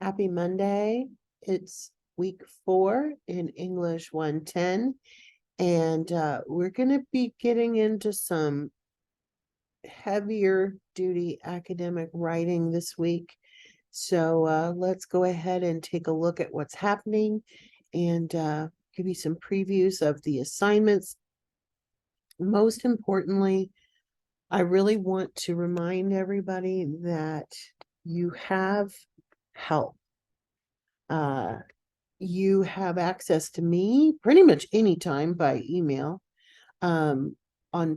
Happy Monday. It's week 4 in English 110, and we're going to be getting into some heavier duty academic writing this week. So let's go ahead and take a look at what's happening and give you some previews of the assignments. Most importantly, I really want to remind everybody that you have help. You have access to me pretty much anytime by email. On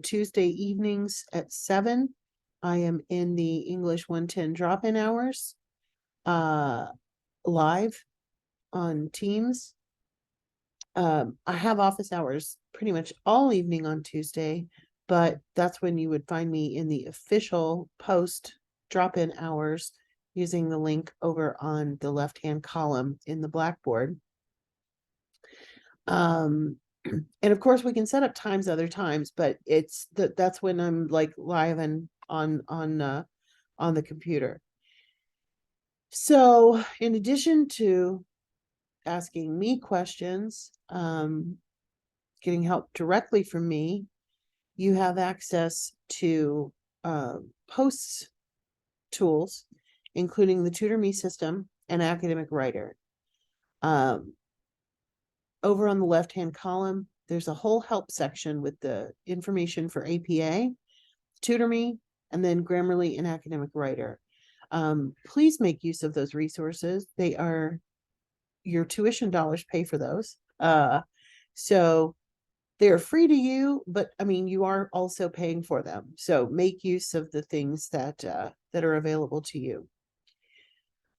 Tuesday evenings at 7, I am in the English 110 drop-in hours, live on Teams. I have office hours pretty much all evening on Tuesday, but that's when you would find me in the official post drop-in hours using the link over on the left-hand column in the Blackboard. And of course we can set up times other times, but it's that's when I'm like live and on the computer. So in addition to asking me questions, getting help directly from me, you have access to posts tools, including the Tutor Me system and Academic Writer. Over on the left-hand column, there's a whole help section with the information for APA, Tutor Me, and then Grammarly and Academic Writer. Please make use of those resources. They are your tuition dollars pay for those. So they're free to you, but I mean, you are also paying for them. So make use of the things that are available to you.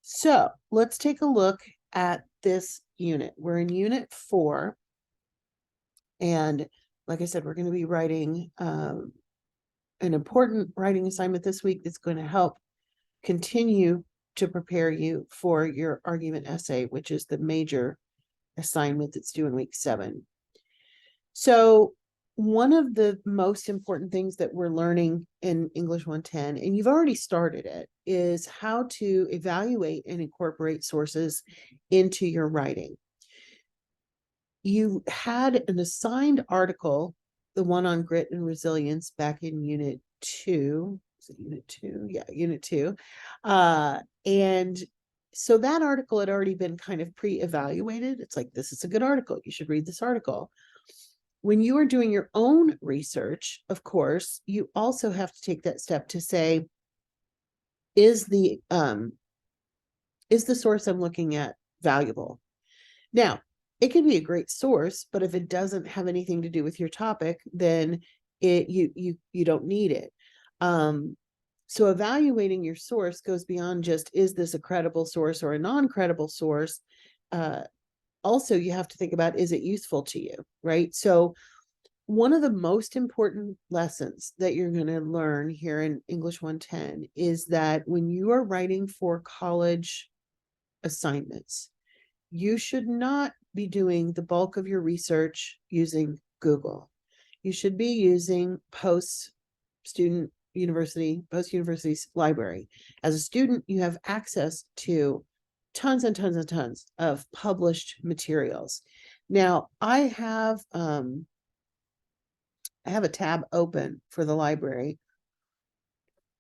So let's take a look at this unit. We're in unit 4. And like I said, we're going to be writing an important writing assignment this week that's going to help continue to prepare you for your argument essay, which is the major assignment that's due in week 7. So one of the most important things that we're learning in English 110, and you've already started it, is how to evaluate and incorporate sources into your writing. You had an assigned article, the one on grit and resilience, back in unit 2. Is it unit 2? Yeah, unit 2. And so that article had already been kind of pre-evaluated. It's like, this is a good article. You should read this article. When you are doing your own research, of course, you also have to take that step to say, is the source I'm looking at valuable? Now, it can be a great source, but if it doesn't have anything to do with your topic, then you don't need it. So evaluating your source goes beyond just, is this a credible source or a non-credible source? Also, you have to think about, is it useful to you, right? So one of the most important lessons that you're going to learn here in English 110 is that when you are writing for college assignments, you should not be doing the bulk of your research using Google. You should be using post-university library. As a student, you have access to tons and tons and tons of published materials. Now, I have a tab open for the library.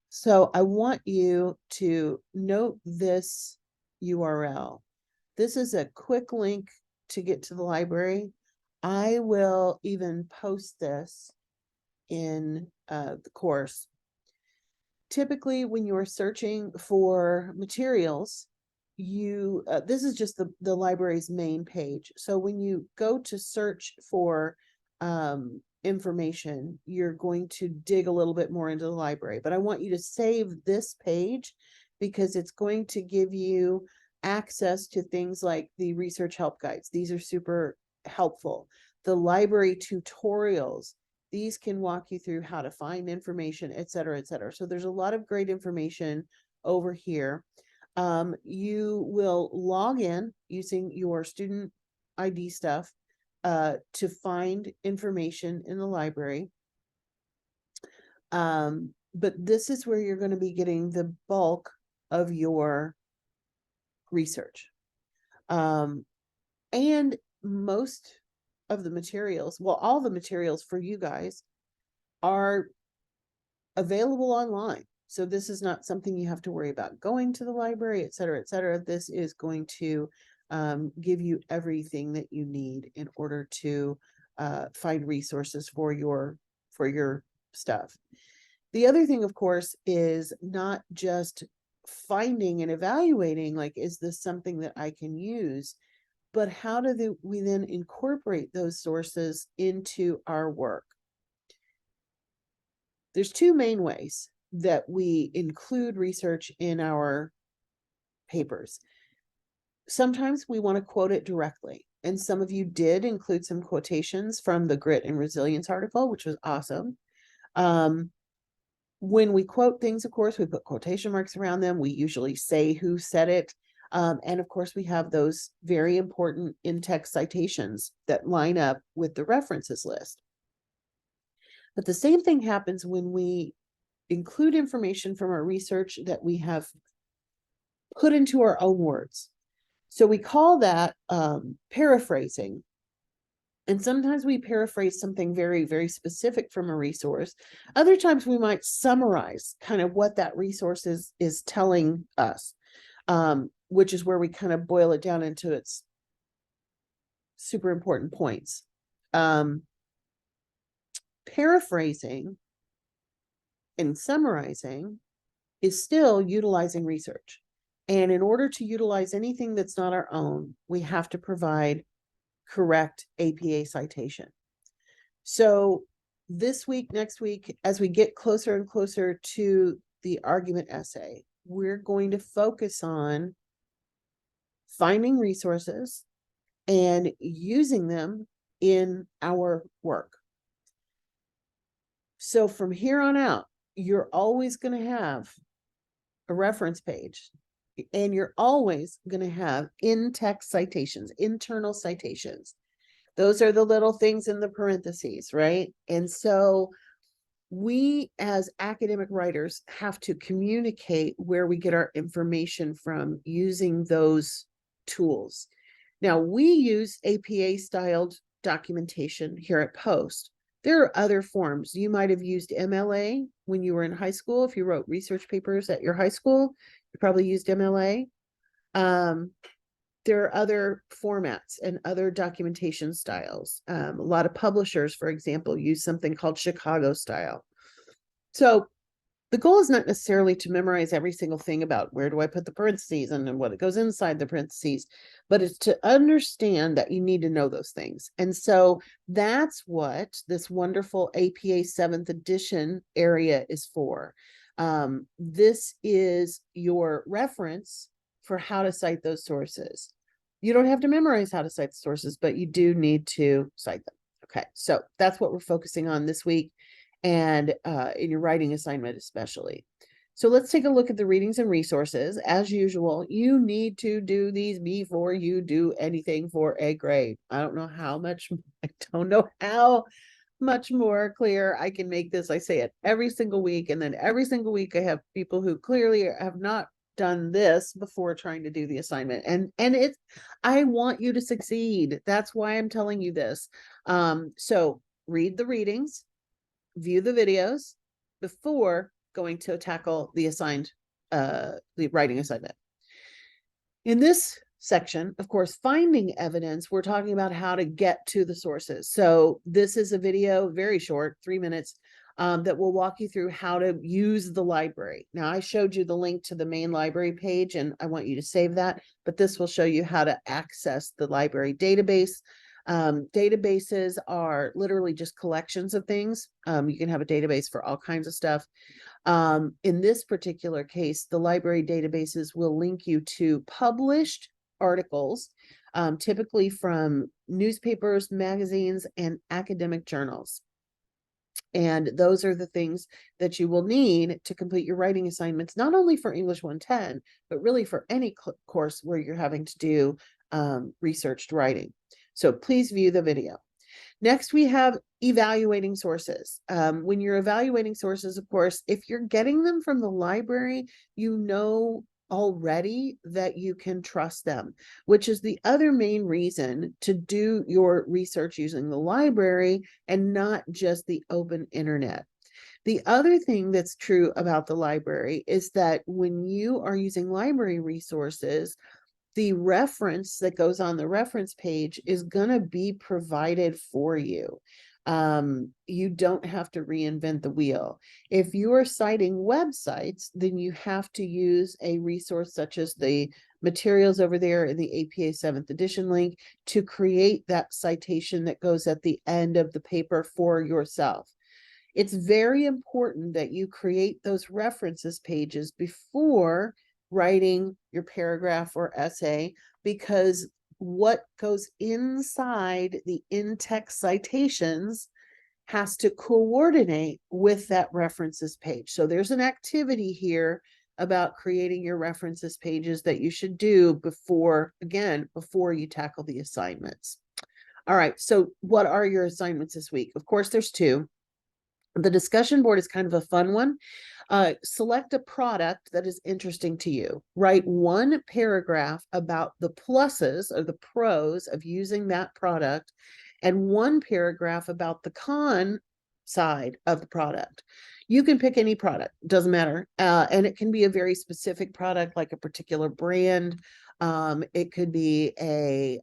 So I want you to note this URL. This is a quick link to get to the library. I will even post this in the course. Typically, when you are searching for materials, this is just the library's main page. So when you go to search for information, you're going to dig a little bit more into the library. But I want you to save this page because it's going to give you access to things like the research help guides. These are super helpful. The library tutorials, these can walk you through how to find information, et cetera, et cetera. So there's a lot of great information over here. You will log in using your student ID stuff to find information in the library. But this is where you're going to be getting the bulk of your research. And most of the materials, well, all the materials for you guys are available online. So this is not something you have to worry about going to the library, et cetera, et cetera. This is going to give you everything that you need in order to find resources for your stuff. The other thing, of course, is not just finding and evaluating, like, is this something that I can use? But how do we then incorporate those sources into our work? There's two main ways that we include research in our papers. Sometimes we want to quote it directly. And some of you did include some quotations from the Grit and Resilience article, which was awesome. When we quote things, of course, we put quotation marks around them. We usually say who said it. And of course, we have those very important in-text citations that line up with the references list. But the same thing happens when we include information from our research that we have put into our own words. So we call that paraphrasing. And sometimes we paraphrase something very, very specific from a resource. Other times we might summarize kind of what that resource is telling us, which is where we kind of boil it down into its super important points. Paraphrasing and summarizing is still utilizing research. And in order to utilize anything that's not our own, we have to provide correct APA citation. So this week, next week, as we get closer and closer to the argument essay, we're going to focus on finding resources and using them in our work. So from here on out, you're always going to have a reference page, and you're always going to have in-text citations, internal citations. Those are the little things in the parentheses, right? And so we as academic writers have to communicate where we get our information from using those tools. Now, we use APA-styled documentation here at Post. There are other forms. You might have used MLA when you were in high school. If you wrote research papers at your high school, you probably used MLA. There are other formats and other documentation styles. A lot of publishers, for example, use something called Chicago style. So the goal is not necessarily to memorize every single thing about where do I put the parentheses and what it goes inside the parentheses, but it's to understand that you need to know those things. And so that's what this wonderful APA 7th edition area is for. This is your reference for how to cite those sources. You don't have to memorize how to cite the sources, but you do need to cite them. Okay, so that's what we're focusing on this week, and in your writing assignment especially. So let's take a look at the readings and resources. As usual, you need to do these before you do anything for a grade. I don't know how much more clear I can make this. I say it every single week, and then every single week I have people who clearly have not done this before trying to do the assignment, and it's, I want you to succeed. That's why I'm telling you this. So read the readings, view the videos before going to tackle the assigned the writing assignment. In this section, of course, finding evidence, we're talking about how to get to the sources. So this is a video, very short, 3 minutes, that will walk you through how to use the library. Now, I showed you the link to the main library page, and I want you to save that, but this will show you how to access the library database. Databases are literally just collections of things. You can have a database for all kinds of stuff. In this particular case, the library databases will link you to published articles, typically from newspapers, magazines, and academic journals. And those are the things that you will need to complete your writing assignments, not only for English 110, but really for any course where you're having to do researched writing. So please view the video. Next, we have evaluating sources. When you're evaluating sources, of course, if you're getting them from the library, you know already that you can trust them, which is the other main reason to do your research using the library and not just the open internet. The other thing that's true about the library is that when you are using library resources, the reference that goes on the reference page is going to be provided for you. You don't have to reinvent the wheel. If you are citing websites, then you have to use a resource such as the materials over there in the APA 7th edition link to create that citation that goes at the end of the paper for yourself. It's very important that you create those references pages before writing your paragraph or essay, because what goes inside the in-text citations has to coordinate with that references page. So there's an activity here about creating your references pages that you should do before you tackle the assignments. All right, so what are your assignments this week? Of course, there's two. The discussion board is kind of a fun one. Select a product that is interesting to you. Write one paragraph about the pluses or the pros of using that product, and one paragraph about the con side of the product. You can pick any product, doesn't matter. And it can be a very specific product, like a particular brand. It could be a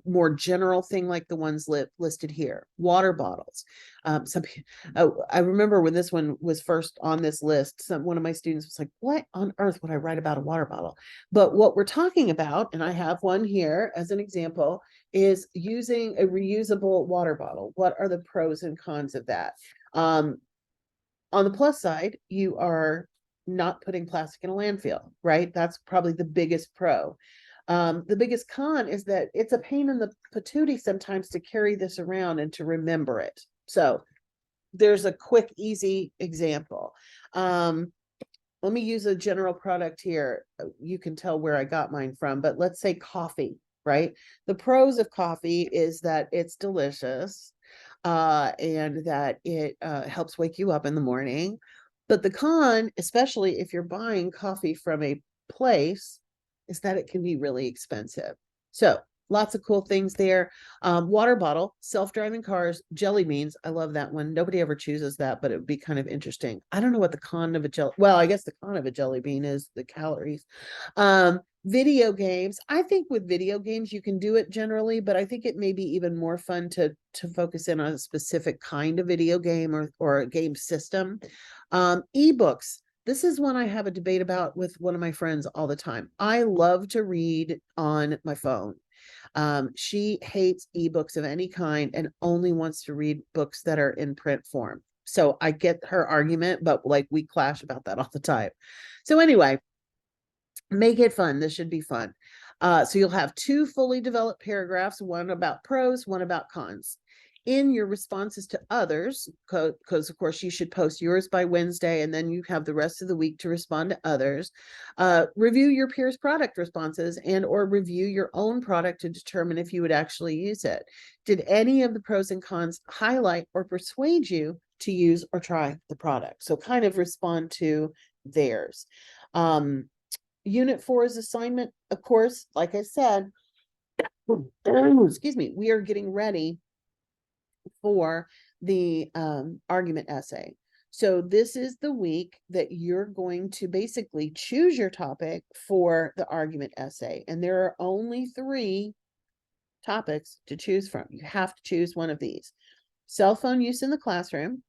more general thing like the ones listed here. Water bottles. I remember when this one was first on this list, one of my students was like, what on earth would I write about a water bottle? But what we're talking about, and I have one here as an example, is using a reusable water bottle. What are the pros and cons of that? On the plus side, you are not putting plastic in a landfill, right? That's probably the biggest pro. The biggest con is that it's a pain in the patootie sometimes to carry this around and to remember it. So there's a quick, easy example. Let me use a general product here. You can tell where I got mine from, but let's say coffee, right? The pros of coffee is that it's delicious, and that it helps wake you up in the morning. But the con, especially if you're buying coffee from a place, is that it can be really expensive. So lots of cool things there. Water bottle, self-driving cars, jelly beans. I love that one. Nobody ever chooses that, but it would be kind of interesting. I don't know what the con of a jelly, well, I guess the con of a jelly bean is the calories. Video games. I think with video games, you can do it generally, but I think it may be even more fun to focus in on a specific kind of video game or a game system. Ebooks. This is one I have a debate about with one of my friends all the time. I love to read on my phone. She hates ebooks of any kind and only wants to read books that are in print form. So I get her argument, but like we clash about that all the time. So anyway, make it fun. This should be fun. So you'll have two fully developed paragraphs, one about pros, one about cons. In your responses to others, because of course you should post yours by Wednesday, and then you have the rest of the week to respond to others. Review your peers' product responses and or review your own product to determine if you would actually use it. Did any of the pros and cons highlight or persuade you to use or try the product? So kind of respond to theirs. Unit 4's assignment, of course, like I said, excuse me, we are getting ready for the argument essay. So this is the week that you're going to basically choose your topic for the argument essay. And there are only 3 topics to choose from. You have to choose one of these. Cell phone use in the classroom,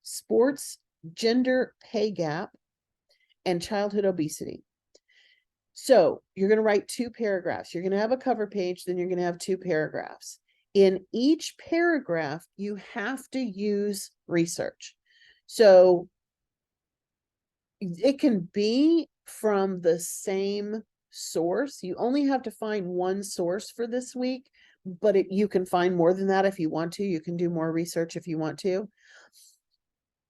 sports gender pay gap, and childhood obesity. So you're going to write 2 paragraphs. You're going to have a cover page, then you're going to have 2 paragraphs. In each paragraph, you have to use research. So it can be from the same source. You only have to find one source for this week, but you can find more than that if you want to. You can do more research if you want to.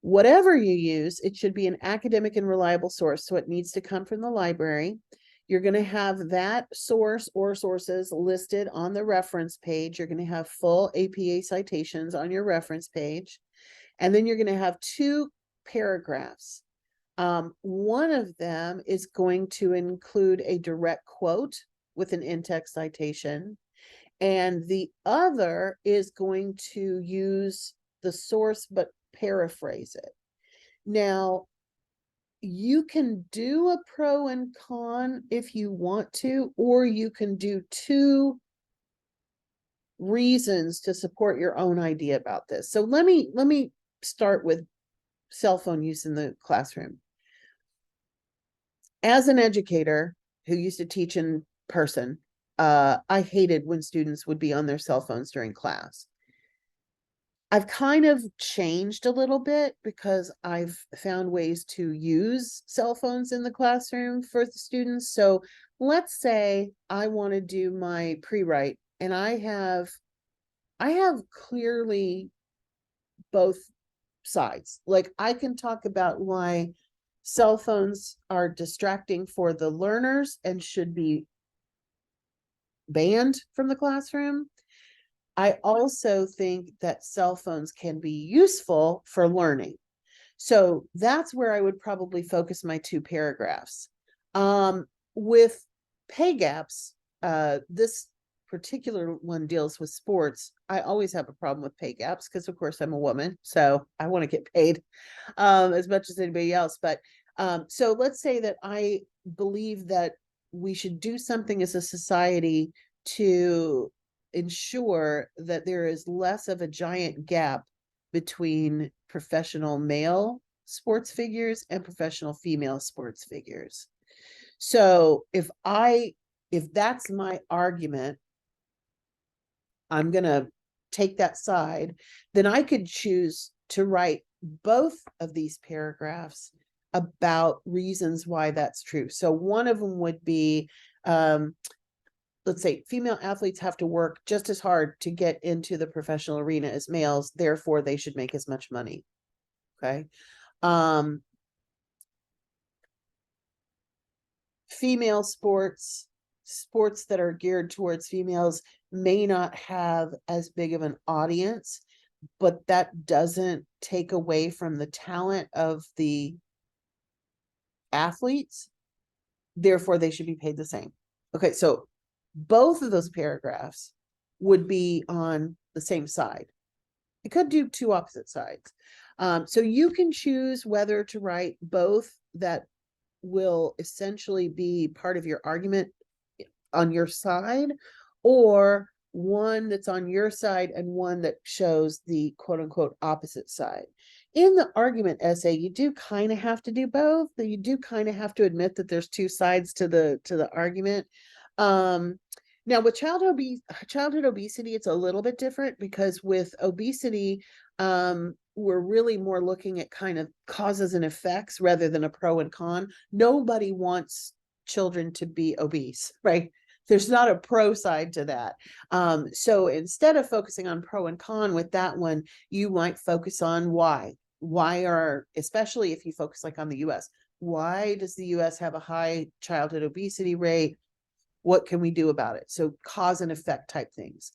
Whatever you use, it should be an academic and reliable source. So it needs to come from the library. You're going to have that source or sources listed on the reference page. You're going to have full APA citations on your reference page. And then you're going to have 2 paragraphs One of them is going to include a direct quote with an in-text citation, and the other is going to use the source but paraphrase it. Now, you can do a pro and con if you want to, or you can do two reasons to support your own idea about this. So let me start with cell phone use in the classroom. As an educator who used to teach in person, I hated when students would be on their cell phones during class. I've kind of changed a little bit because I've found ways to use cell phones in the classroom for the students. So let's say I want to do my pre-write, and I have clearly both sides. Like, I can talk about why cell phones are distracting for the learners and should be banned from the classroom. I also think that cell phones can be useful for learning. So that's where I would probably focus my two paragraphs. With pay gaps, this particular one deals with sports. I always have a problem with pay gaps because, of course, I'm a woman, so I want to get paid as much as anybody else. But so let's say that I believe that we should do something as a society to ensure that there is less of a giant gap between professional male sports figures and professional female sports figures. So if that's my argument, I'm going to take that side, then I could choose to write both of these paragraphs about reasons why that's true. So one of them would be, let's say female athletes have to work just as hard to get into the professional arena as males, therefore they should make as much money. Okay. Female sports that are geared towards females may not have as big of an audience, but that doesn't take away from the talent of the athletes. Therefore, they should be paid the same. Okay, so both of those paragraphs would be on the same side. It could do two opposite sides. So you can choose whether to write both that will essentially be part of your argument on your side, or one that's on your side and one that shows the quote unquote opposite side. In the argument essay, you do kind of have to do both. You do kind of have to admit that there's two sides to the argument. Now with childhood obesity, it's a little bit different because with obesity, we're really more looking at kind of causes and effects rather than a pro and con. Nobody wants children to be obese, right? There's not a pro side to that. So instead of focusing on pro and con with that one, you might focus on why. Especially if you focus like on the US, why does the US have a high childhood obesity rate? What can we do about it? So cause and effect type things.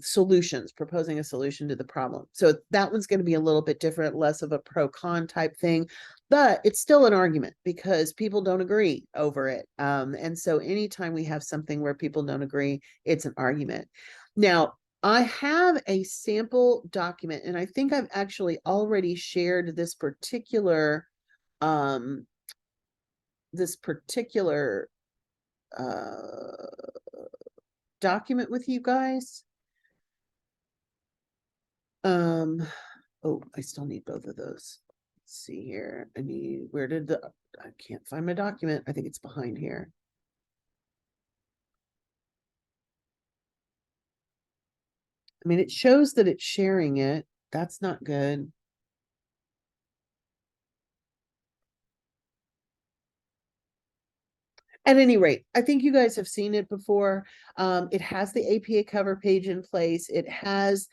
Solutions, proposing a solution to the problem. So that one's going to be a little bit different, less of a pro-con type thing, but it's still an argument because people don't agree over it. And so anytime we have something where people don't agree, it's an argument. Now, I have a sample document, and I think I've actually already shared this particular document with you guys. Oh, I still need both of those. Let's see here. I can't find my document. I think it's behind here. I mean, it shows that it's sharing it. That's not good. At any rate, I think you guys have seen it before. It has the APA cover page in place. It has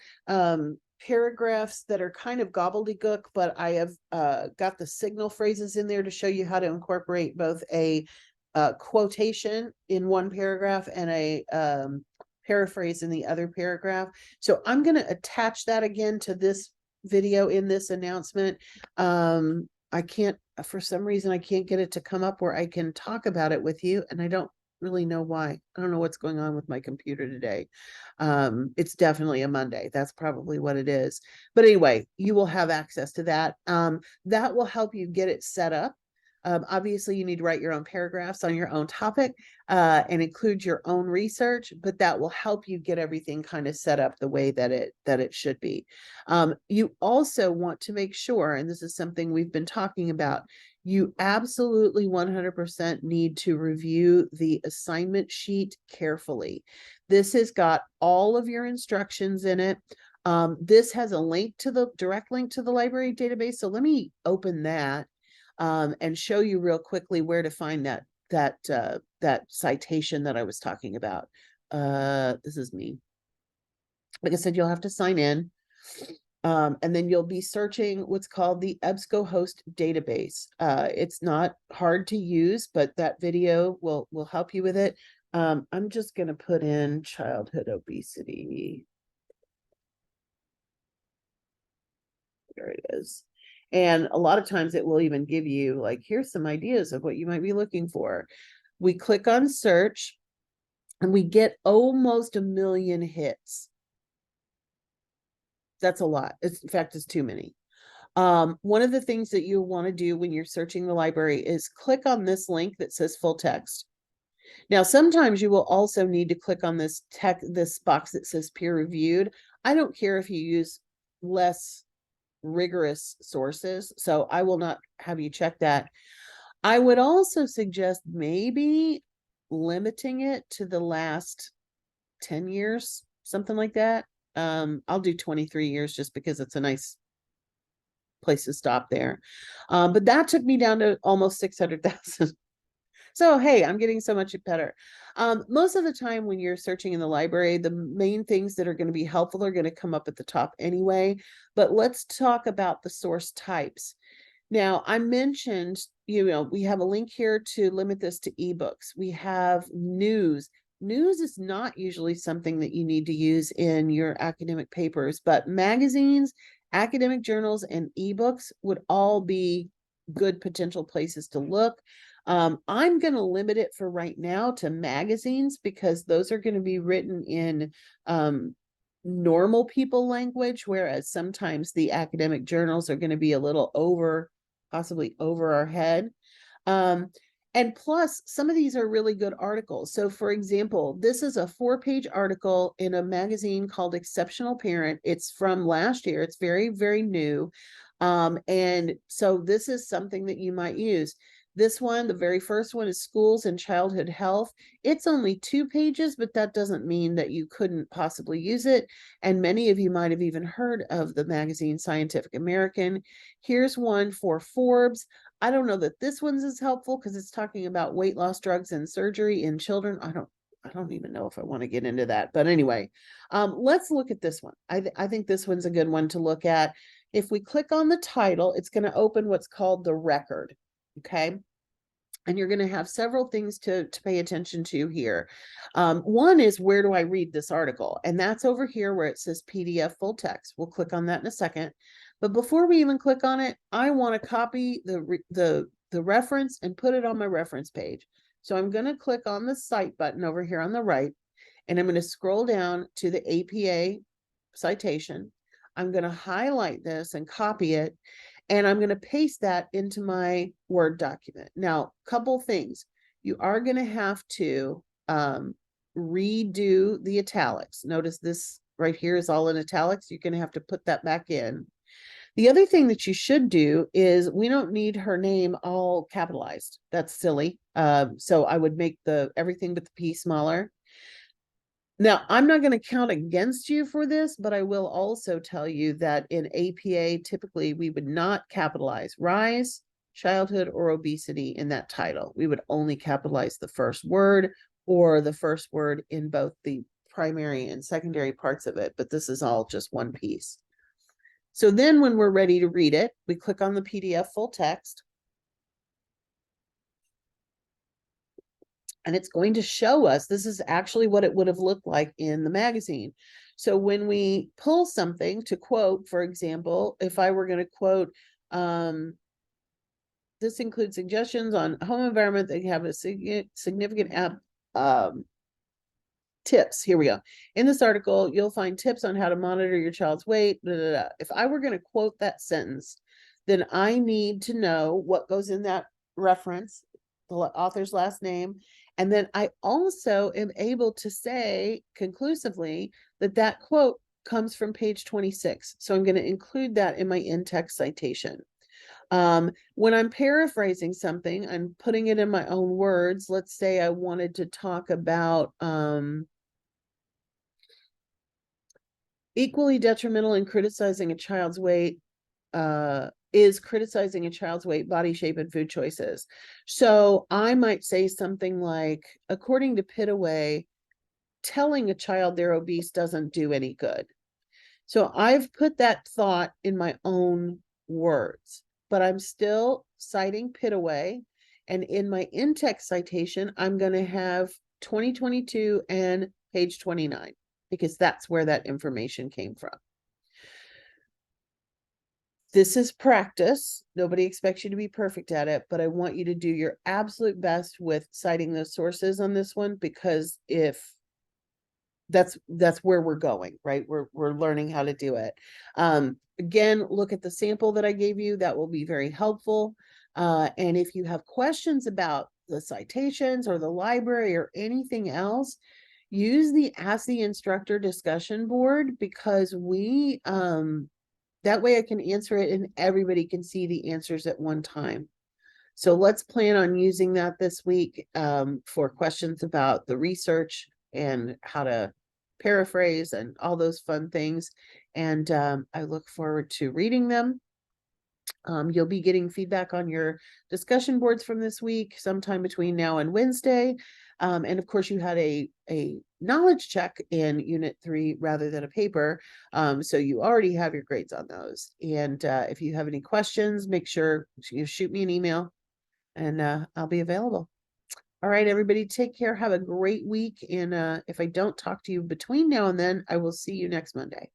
paragraphs that are kind of gobbledygook, but I have got the signal phrases in there to show you how to incorporate both a quotation in one paragraph and a paraphrase in the other paragraph. So I'm going to attach that again to this video in this announcement. I can't for some reason, I can't get it to come up where I can talk about it with you, and I don't really know why. I don't know what's going on with my computer today. It's definitely a Monday. That's probably what it is. But anyway, you will have access to that. That will help you get it set up. Obviously, you need to write your own paragraphs on your own topic and include your own research, but that will help you get everything kind of set up the way that it should be. You also want to make sure, and this is something we've been talking about, you absolutely 100% need to review the assignment sheet carefully. This has got all of your instructions in it. This has a link to the direct link to the library database. So let me open that and show you real quickly where to find that citation that I was talking about. This is me. Like I said, you'll have to sign in. And then you'll be searching what's called the EBSCOhost database. It's not hard to use, but that video will help you with it. I'm just going to put in childhood obesity. There it is. And a lot of times it will even give you like, here's some ideas of what you might be looking for. We click on search and we get almost 1 million hits. That's a lot. In fact, it's too many. One of the things that you want to do when you're searching the library is click on this link that says full text. Now, sometimes you will also need to click on this box that says peer reviewed. I don't care if you use less rigorous sources, so I will not have you check that. I would also suggest maybe limiting it to the last 10 years, something like that. I'll do 23 years just because it's a nice place to stop there. But that took me down to almost 600,000. So, hey, I'm getting so much better. Most of the time when you're searching in the library, the main things that are going to be helpful are going to come up at the top anyway. But let's talk about the source types. Now, I mentioned, we have a link here to limit this to ebooks. We have news. News is not usually something that you need to use in your academic papers, but magazines, academic journals, and ebooks would all be good potential places to look. I'm going to limit it for right now to magazines because those are going to be written in normal people language, whereas sometimes the academic journals are going to be a little possibly over our head. And plus, some of these are really good articles. So, for example, this is a 4-page article in a magazine called Exceptional Parent. It's from last year. It's very, very new. And so this is something that you might use. This one, the very first one, is Schools and Childhood Health. It's only 2 pages, but that doesn't mean that you couldn't possibly use it. And many of you might have even heard of the magazine Scientific American. Here's one for Forbes. I don't know that this one's as helpful because it's talking about weight loss drugs and surgery in children. I don't even know if I want to get into that. But anyway, let's look at this one. I think this one's a good one to look at. If we click on the title, it's going to open what's called the record. Okay. And you're going to have several things to pay attention to here. One is, where do I read this article? And that's over here where it says PDF full text. We'll click on that in a second. But before we even click on it, I want to copy the reference and put it on my reference page. So I'm going to click on the cite button over here on the right, and I'm going to scroll down to the APA citation. I'm going to highlight this and copy it, and I'm going to paste that into my Word document. Now, couple things. You are going to have to redo the italics. Notice this right here is all in italics. You're going to have to put that back in. The other thing that you should do is, we don't need her name all capitalized. That's silly. So I would make everything but the P smaller. Now, I'm not going to count against you for this, but I will also tell you that in APA, typically we would not capitalize rise, childhood, or obesity in that title. We would only capitalize the first word or the first word in both the primary and secondary parts of it, but this is all just one piece. So then when we're ready to read it, we click on the PDF full text. And it's going to show us, this is actually what it would have looked like in the magazine. So when we pull something to quote, for example, if I were going to quote This includes suggestions on home environment that have a significant tips. Here we go. In this article, you'll find tips on how to monitor your child's weight. Blah, blah, blah. If I were going to quote that sentence, then I need to know what goes in that reference, the author's last name. And then I also am able to say conclusively that that quote comes from page 26. So I'm going to include that in my in-text citation. When I'm paraphrasing something, I'm putting it in my own words. Let's say I wanted to talk about equally detrimental in criticizing a child's weight is criticizing a child's weight, body shape, and food choices. So I might say something like, according to Pitaway, telling a child they're obese doesn't do any good. So I've put that thought in my own words, but I'm still citing Pitaway. And in my in-text citation, I'm going to have 2022 and page 29, because that's where that information came from. This is practice. Nobody expects you to be perfect at it, but I want you to do your absolute best with citing those sources on this one, because if that's where we're going, right? We're learning how to do it. Again, look at the sample that I gave you. That will be very helpful. And if you have questions about the citations or the library or anything else, use the Ask the Instructor discussion board, because we that way I can answer it and everybody can see the answers at one time. So let's plan on using that this week for questions about the research and how to paraphrase and all those fun things. And I look forward to reading them. You'll be getting feedback on your discussion boards from this week, sometime between now and Wednesday. And of course, you had a knowledge check in Unit 3 rather than a paper. So you already have your grades on those. And if you have any questions, make sure you shoot me an email and I'll be available. All right, everybody, take care. Have a great week. And if I don't talk to you between now and then, I will see you next Monday.